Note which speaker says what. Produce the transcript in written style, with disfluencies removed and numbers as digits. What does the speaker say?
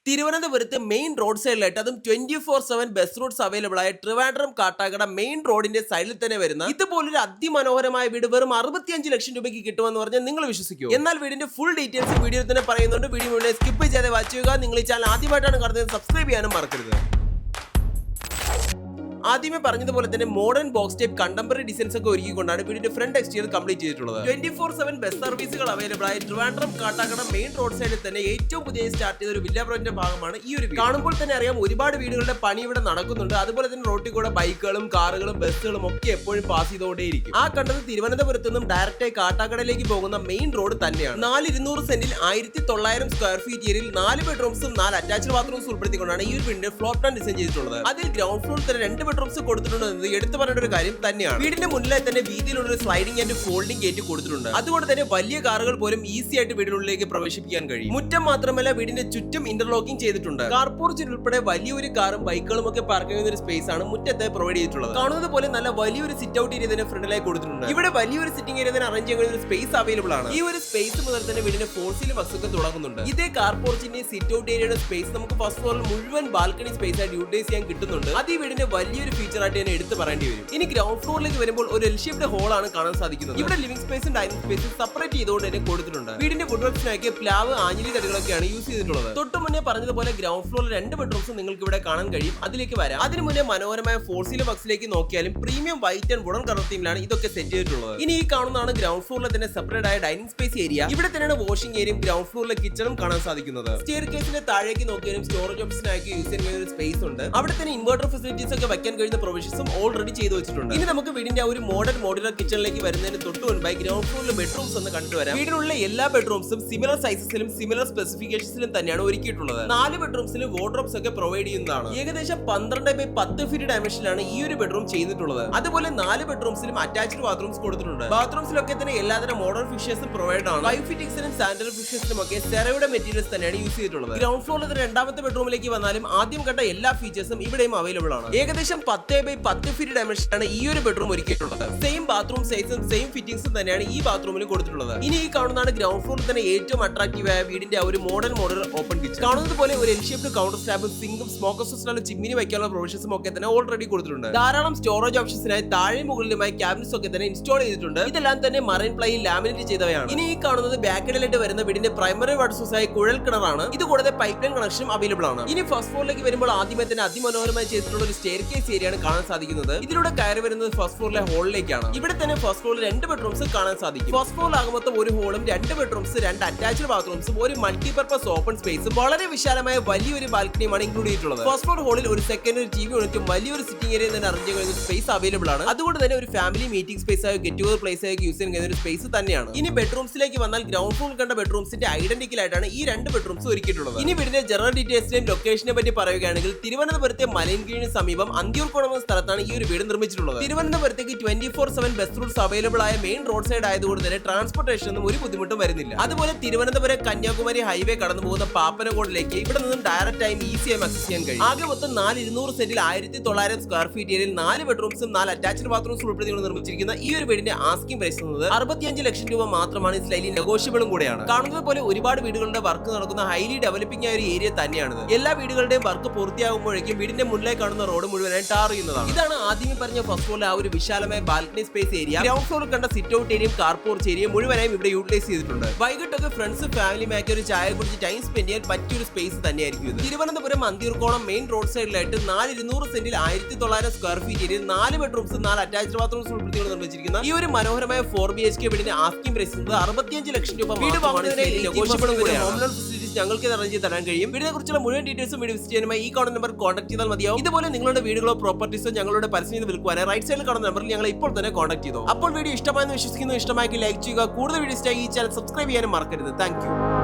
Speaker 1: തിരുവനന്തപുരത്ത് main road സൈഡിലായിട്ട് അതും 24/7 ബസ് റൂട്ട്സ് അവൈലബിൾ ആയ ട്രിവാൻഡ്രം കാട്ടാക്കട മെയിൻ റോഡിന്റെ സൈഡിൽ തന്നെ വരുന്ന ഇതുപോലൊരു അതിമനോഹരമായ വീട് വെറും 65 ലക്ഷം രൂപയ്ക്ക് കിട്ടുമെന്ന് പറഞ്ഞാൽ നിങ്ങൾ വിശ്വസിക്കൂ? എന്നാൽ വീടിന്റെ ഫുൾ ഡീറ്റെയിൽസ് വീഡിയോയിൽ തന്നെ പറയുന്നുണ്ട്. വീഡിയോ മുഴുവൻ സ്കിപ്പ് ചെയ്യാതെ വാച്ച് ചെയ്യുക. നിങ്ങൾ ഈ ചാനൽ ആദ്യമായിട്ടാണ് കാണുന്നത്, സബ്സ്ക്രൈബ് ചെയ്യാനും മറക്കരുത്. ആദ്യമേ പറഞ്ഞതുപോലെ തന്നെ modern box type contemporary designs ഒക്കെ ഒരുക്കിക്കൊണ്ടാണ് വീടിന്റെ ഫ്രണ്ട് എക്സ്റ്റീരിയർ കംപ്ലീറ്റ് ചെയ്തിട്ടുള്ളത്. 24/7 ബസ് സർവീസുകൾ അവൈലബിൾ ആയ ട്രിവാൻഡ്രം കാട്ടാക്കട മെയിൻ റോഡ് സൈഡിൽ തന്നെ ഏറ്റവും പുതിയ സ്റ്റാർട്ട് ചെയ്ത ഒരു വില്ല പ്രോജക്റ്റിന്റെ ഭാഗമാണ് ഈ ഒരു വീട്. കാണുമ്പോൾ തന്നെ അറിയാം ഒരുപാട് വീടുകളുടെ പണി ഇവിടെ നടക്കുന്നുണ്ട്. അതുപോലെ തന്നെ റോഡിൽ കൂടെ ബൈക്കുകളും കാറുകളും ബസ്സുകളും ഒക്കെ എപ്പോഴും പാസ് ചെയ്തുകൊണ്ടേയിരിക്കും. ആ കണ്ടത് തിരുവനന്തപുരത്ത് നിന്നും ഡയറക്റ്റായി കാട്ടാക്കടയിലേക്ക് പോകുന്ന മെയിൻ റോഡ് തന്നെയാണ്. 4,200 സെന്റിൽ 1,900 സ്ക്വയർ ഫീറ്റ് ഏരിയയിൽ 4 ബെഡ്റൂംസും 4 അറ്റാച്ച്ഡ് ബാത്റൂംസ് ഉൾപ്പെടുത്തിക്കൊണ്ടാണ് ഈ ഒരു വീടിന്റെ ഫ്ലോർ പ്ലാൻ ഡിസൈൻ ചെയ്തിട്ടുള്ളത്. അതിൽ ഗ്രൗണ്ട് ഫ്ലോറിൽ തന്നെ 2 ബെഡ്റൂംസ് കൊടുത്തിട്ടുണ്ട്. എടുത്തു പറഞ്ഞ ഒരു കാര്യം തന്നെയാണ്. വീടിന്റെ മുന്നിലായി തന്നെ വീതിയിലുള്ള ഒരു സ്ലൈഡിംഗ് ആൻഡ് ഫോൾഡിംഗ് ഗേറ്റ് കൊടുത്തിട്ടുണ്ട്. അതുകൊണ്ട് തന്നെ വലിയ കാറുകൾ പോലും ഈസി ആയിട്ട് വീടിനുള്ളിലേക്ക് പ്രവേശിപ്പിക്കാൻ കഴിയും. മുറ്റം മാത്രമല്ല വീടിന്റെ ചുറ്റും ഇന്റർലോക്കിംഗ് ചെയ്തിട്ടുണ്ട്. കാർ പോർച്ചിൽ ഉൾപ്പെടെ വലിയൊരു കാറും ബൈക്കുകളും ഒക്കെ പാർക്ക് ചെയ്യുന്ന ഒരു സ്പേസ് ആണ് മുറ്റത്തെ പ്രൊവൈഡ് ചെയ്തിട്ടുള്ളത്. കാണുന്നത് പോലെ നല്ല വലിയൊരു സിറ്റ് ഔട്ട് ഏരിയ തന്നെ ഫ്രണ്ടിലായി കൊടുത്തിട്ടുണ്ട്. ഇവിടെ വലിയൊരു സിറ്റിംഗ് ഏരിയ തന്നെ അറേഞ്ച് ചെയ്യുന്ന ഒരു സ്പേസ് അവൈലബിൾ ആണ്. ഈ ഒരു സ്പേസ് മുതൽ തന്നെ വീടിന്റെ ഫോർസിൽ ബസ്സൊക്കെ തുടങ്ങുന്നുണ്ട്. ഇതേ കാർ പോർച്ചിന്റെ സിറ്റ് ഔട്ട് ഏരിയയുടെ സ്പേസ് നമുക്ക് ഫസ്റ്റ് ഫ്ലോറിൽ മുഴുവൻ ബാൽക്കണി സ്പേസ് ആയിട്ട് യൂട്ടിലൈസ് ചെയ്യാൻ കിട്ടുന്നുണ്ട്. അത് ഈ വീടിന്റെ വലിയൊരു ഫീച്ചർ ആയിട്ട് തന്നെ എടുത്ത് പറയേണ്ടി വരും. ഇനി ഗ്രൗണ്ട് ഫ്ലോറിലേക്ക് വരുമ്പോൾ ഒരു എൽ ഷേപ്ഡ് ഹോൾ ആണ് കാണാൻ സാധിക്കുന്നത്. ഇവിടെ ലിവിംഗ് സ്പേസും ഡൈനിങ് സ്പേസും സെപ്പറേറ്റ് ചെയ്തുകൊണ്ട് തന്നെ കൊടുത്തിട്ടുണ്ട്. വീടിന്റെ വുഡ് വർക്ക്സിനായി പ്ലാവ് ആഞ്ഞിലി തടികളൊക്കെയാണ് യൂസ് ചെയ്തിട്ടുള്ളത്. തൊട്ടു മുന്നേ പറഞ്ഞതുപോലെ ഗ്രൗണ്ട് ഫ്ലോറിൽ 2 ബെഡ്റൂംസ് നിങ്ങൾക്ക് ഇവിടെ കാണാൻ കഴിയും. അതിലേക്ക് വരാം. അതിന് മുന്നേ മനോഹരമായ ഫോർസീല ബക്സിലേക്ക് നോക്കിയാലും premium white and wooden colour തീമിലാണ് ഇതൊക്കെ സെറ്റ് ചെയ്തിട്ടുള്ളത്. ഇനി ഈ കാണുന്നതാണ് ഗ്രൗണ്ട് ഫ്ലോറിലെ തന്നെ സെപ്പറേറ്റ് ആയ ഡൈനിങ് സ്പേസ് ഏരിയ. ഇവിടെ തന്നെയാണ് വാഷിംഗ് ഏരിയയും ഗ്രൗണ്ട് ഫ്ലോറിലെ കിച്ചണും കാണാൻ സാധിക്കുന്നത്. സ്റ്റെയർ കേസിന്റെ താഴേക്ക് നോക്കിയാലും സ്റ്റോറേജ് ഓപ്ഷനായി യൂസ് ചെയ്യുന്ന ഒരു സ്പേസ് ഉണ്ട്. അവിടെ തന്നെ ഇൻവെർട്ടർ ഫെസിലിറ്റീസ് ഒക്കെ വെക്കാൻ കഴിയുന്ന പ്രൊവിഷൻസും ഓൾറെഡി ചെയ്തു വെച്ചിട്ടുണ്ട്. ഇനി നമുക്ക് വീടിന്റെ ഒരു മോഡേൺ മോഡുലർ കിച്ചണിലേക്ക് വരുന്നതിന് തൊട്ട് മുൻപായി ഗ്രൗണ്ട് ഫ്ലോറിലെ ബെഡ്റൂംസ് ഒന്ന് കണ്ടുവരാം. വീടിനുള്ള എല്ലാ ബെഡ്റൂംസും സിമിലർ സൈസസിലും സിമിലർ സ്പെസിഫിക്കേഷൻസിലും തന്നെയാണ് ഒരുക്കിയിട്ടുള്ളത്. 4 ബെഡ്റൂംസിലും വാർഡ്രോബ്സ് ഒക്കെ പ്രൊവൈഡ് ചെയ്യുന്നതാണ്. ഏകദേശം 12x10 ഫീറ്റ് ഡയമെൻഷനിലാണ് ഈ ഒരു ബെഡ്റൂം ചെയ്തിട്ടുള്ളത്. അതുപോലെ 4 ബെഡ്റൂംസിലും അറ്റാച്ച്ഡ് ബാത്റൂംസ് കൊടുത്തിട്ടുണ്ട്. ബാത്റൂംസിലൊക്കെ തന്നെ എല്ലാതരം മോഡേൺ ഫിഷേഴ്സും പ്രൊവൈഡ് ആണ്. 5 ഫിറ്റിംഗ്സിനും സാനിറ്ററി ഫിഷേഴ്സിനും ഒക്കെ സെറയുടെ മെറ്റീരിയൽസ് തന്നെയാണ് യൂസ് ചെയ്തിട്ടുള്ളത്. ഗ്രൗണ്ട് ഫ്ലോറിലെ രണ്ടാമത്തെ ബെഡ്റൂമിലേക്ക് വന്നാലും ആദ്യം കണ്ട എല്ലാ ഫീച്ചേഴ്സും ഇവിടെയും അവൈലബിൾ ആണ്. ഏകദേശം 10x10 ഫീറ്റ് ഡയമെൻഷനാണ് ഈ ഒരു ബെഡ്റൂം ഒരുക്കിയിട്ടുള്ളത്. സെയിം ബാത്റൂം സൈസും സെയിം ഫിറ്റിംഗ്സും തന്നെയാണ് ഈ ബാത്റൂമിൽ കൊടുത്തിട്ടുള്ളത്. ഇനി ഈ കാണുന്നതാണ് ഗ്രൗണ്ട് ഫ്ലോറിൽ തന്നെ ഏറ്റവും അട്രാക്റ്റീവ് ആയ വീടിന്റെ ഒരു മോഡൽ ഓപ്പൺ കിച്ചൺ. കാണുന്നത് പോലെ ഒരു എൽ ഷേപ്ഡ് കൗണ്ടർ സ്ലാബും സിങ്കും സ്മോക്കർ സിസ്റ്റം ചിമ്മിനി വയ്ക്കാനുള്ള പ്രൊവിഷൻസും ഒക്കെ തന്നെ ഓൾറെഡി കൊടുത്തിട്ടുണ്ട്. ധാരാളം സ്റ്റോറേജ് ഓപ്ഷൻസിനായി താഴെ മുകളിലുമായി ക്യാബിനറ്റ്സ് ഒക്കെ തന്നെ ഇൻസ്റ്റാൾ ചെയ്തിട്ടുണ്ട്. ഇതെല്ലാം തന്നെ മറൈൻ പ്ലൈയിൽ ലാമിനേറ്റ് ചെയ്തവയാണ്. ഇനി ഈ കാണുന്നത് ബാക്കിലായിട്ട് വരുന്ന വീടിന്റെ പ്രൈമറി വാട്ടർ സോഴ്സ് ആയ കുഴൽ കിണറാണ്. ഇത് കൂടാതെ പൈപ്പ് ലൈൻ കണക്ഷനും അവൈലബിൾ ആണ്. ഇനി ഫസ്റ്റ് ഫ്ലോറിലേക്ക് വരുമ്പോൾ ആദ്യമേ തന്നെ അതിമനോഹരമായി ചെയ്തിട്ടുള്ള ഒരു സ്റ്റെയർ കേസ് ഏരിയയാണ് കാണാൻ സാധിക്കുന്നത്. ഇതിലൂടെ കയറി വരുന്നത് ഫസ്റ്റ് ഫ്ലോറിലെ ഹോളിലേക്കാണ്. ഇവിടെ തന്നെ ഫസ്റ്റ് ഫ്ലോറിൽ 2 ബെഡ്റൂംസ് കാണാൻ സാധിക്കും. ഫസ്റ്റ് ഫ്ലോറിലാകുമ്പോൾ ഒരു ഹോളും 2 ബെഡ്റൂംസ് 2 അറ്റാച്ച്ഡ് ബാത്റൂംസും ഒരു മൾട്ടിപർപ്പസ് ഓപ്പൺ സ്പേസും വളരെ വിശാലമായ വലിയൊരു ബാൽക്കണിയുമാണ് ഇൻക്ലൂഡ് ചെയ്തിട്ടുള്ളത്. ഫസ്റ്റ് ഫ്ലോർ ഹോളിൽ ഒരു സെക്കൻഡ് ഒരു ടിവി യൂണിറ്റും വലിയൊരു സിറ്റിംഗ് ഏരിയ തന്നെ അറേഞ്ച് ചെയ്യുന്ന സ്പേസ് അവൈലബിൾ ആണ്. അതുകൊണ്ട് തന്നെ ഒരു ഫാമിലി മീറ്റിംഗ് സ്പേസ് ആയോ ഗെറ്റ് ടുഗദർ പ്ലേസ് ആയോ യൂസ് ചെയ്യുന്ന ഒരു സ്പേസ് തന്നെയാണ്. ഇനി ബെഡ്റൂംസിലേക്ക് വന്നാൽ ഗ്രൗണ്ട് ഫ്ലോറിൽ കണ്ട ബെഡ്റൂംസിന്റെ ഐഡന്റിക്കൽ ആയിട്ടാണ് ഈ 2 ബെഡ്റൂംസ് ഒരുക്കിയിട്ടുള്ളത്. ഇനി വീടിന്റെ ജനറൽ ഡീറ്റെയിൽസിന്റെയും ലൊക്കേഷനെ പറ്റി പറയുകയാണെങ്കിൽ തിരുവനന്തപുരത്തെ മലയൻകീഴിന് സമീപം അന്തിയൂർക്കോണം എന്ന സ്ഥലത്താണ് ഈ ഒരു വീട് നിർമ്മിച്ചിട്ടുള്ളത്. തിരുവനന്തപുരത്തേക്ക് 24/7 ബസ് റൂട്ട്സ് അവൈലബിൾ ആയ മെയിൻ റോഡ് സൈഡ് ആയതുകൊണ്ട് തന്നെ ട്രാൻസ്പോർട്ടേഷനും ഒരു ബുദ്ധിമുട്ടും വരുന്നില്ല. അതുപോലെ തിരുവനന്തപുരം കന്യാകുമാരി ഹൈവേ കടന്നു പോകുന്ന പാപ്പനംകോടിലേക്ക് ഇവിടെ നിന്നും ഡയറക്റ്റ് ആയി ഈസിയായി ആക്സസ് ചെയ്യാൻ കഴിയും. ആകെ മൊത്തം 4,200 സെന്റിൽ 1,900 സ്ക്വയർ ഫീറ്റ് ഏരിയയിൽ 4 ബെഡ്റൂംസും 4 അറ്റാച്ച്ഡ് ബാത്റൂംസ് ഉൾപ്പെടുത്തിക്കൊണ്ട് നിർമ്മിച്ചിരിക്കുന്ന ഈ ഒരു വീടിന്റെ ആസ്കിംഗ് പ്രൈസ് എന്നത് 65 ലക്ഷം രൂപ മാത്രമാണ്. സ്ലൈലി നെഗോഷ്യബിളും കൂടെയാണ്. കാണുന്നത് പോലെ ഒരുപാട് വീടുകളുടെ വർക്ക് നടക്കുന്ന ഹൈലി ഡെവലപ്പിംഗ് ആയ ഒരു ഏരിയ തന്നെയാണിത്. എല്ലാ വീടുകളുടെയും വർക്ക് പൂർത്തിയാകുമ്പോഴേക്കും വീടിന്റെ മുന്നിലേക്ക് കാണുന്ന റോഡ് മുഴുവനായി ടാർ ചെയ്യുന്നതാണ്. ഇതാണ് ആദ്യമേ പറഞ്ഞ ഫസ്റ്റ് ഫ്ലോറിലെ ആ ഒരു വിശാലമായ ബാൽക്കണി സ്പേസ് ഏരിയ. ഗ്രൗണ്ട് ഫ്ലോറിൽ കണ്ട സിറ്റ് ഔട്ട് ഏരിയയും കാർ പോർച്ച് ഏരിയയും മുഴുവനായും ഇവിടെ യൂട്ടിലൈസ് ചെയ്തിട്ടുണ്ട്. വൈകിട്ടൊക്കെ ഫ്രണ്ട്സ് ഫാമിലിയുമായിട്ട് ഒരു ചായ കുടിച്ച് ടൈം സ്പെൻഡ് ചെയ്യാൻ പറ്റിയൊരു സ്പേസ് തന്നെയായിരിക്കും ഇത്. തിരുവനന്തപുരം അന്തിയൂർക്കോണം മെയിൻ റോഡ് സൈഡിലായിട്ട് 4,200 സെന്റിൽ 1,900 സ്ക്വയർ ഫീറ്റ് ഏരിയയിൽ 4 ബെഡ്റൂംസും 4 അറ്റാച്ച്ഡ് ബാത്റൂംസ് ഉൾപ്പെടുത്തിക്കൊണ്ട് നിർമ്മിച്ചിരിക്കുന്ന ഈ ഒരു മനോഹരമായ 4 BHK വീടിന്റെ ആസ്കിംഗ് പ്രൈസ് 65 ലക്ഷം രൂപ. വീട് ഞങ്ങൾക്ക് അറേഞ്ച് ചെയ്ത് തരാൻ കഴിയും. വീടിനെ കുറിച്ചുള്ള മുഴുവൻ ഡീറ്റെയിൽസും വീഡിയോ വിസിറ്റ് ചെയ്യാനുമായി ഈ കാണുന്ന നമ്പർ കോൺടാക്ട് ചെയ്താൽ മതിയാവും. ഇതുപോലെ നിങ്ങളുടെ വീടുകളോ പ്രോപ്പർട്ടീസോ ഞങ്ങളുടെ പരസ്യം വിൽക്കുവാനായി റൈറ്റ് സൈഡിൽ കാണുന്ന നമ്പറിൽ ഞങ്ങൾ ഇപ്പോൾ തന്നെ കോൺടാക്ട് ചെയ്തു. അപ്പോൾ വീഡിയോ ഇഷ്ടമായെന്ന് വിശ്വസിക്കുന്നു. ഇഷ്ടമാക്കി ലൈക്ക് ചെയ്യുക. കൂടുതൽ വീഡിയോസ് ഈ ചാനൽ സബ്സ്ക്രൈബ് ചെയ്യാനും മറക്കരുത്. Thank you.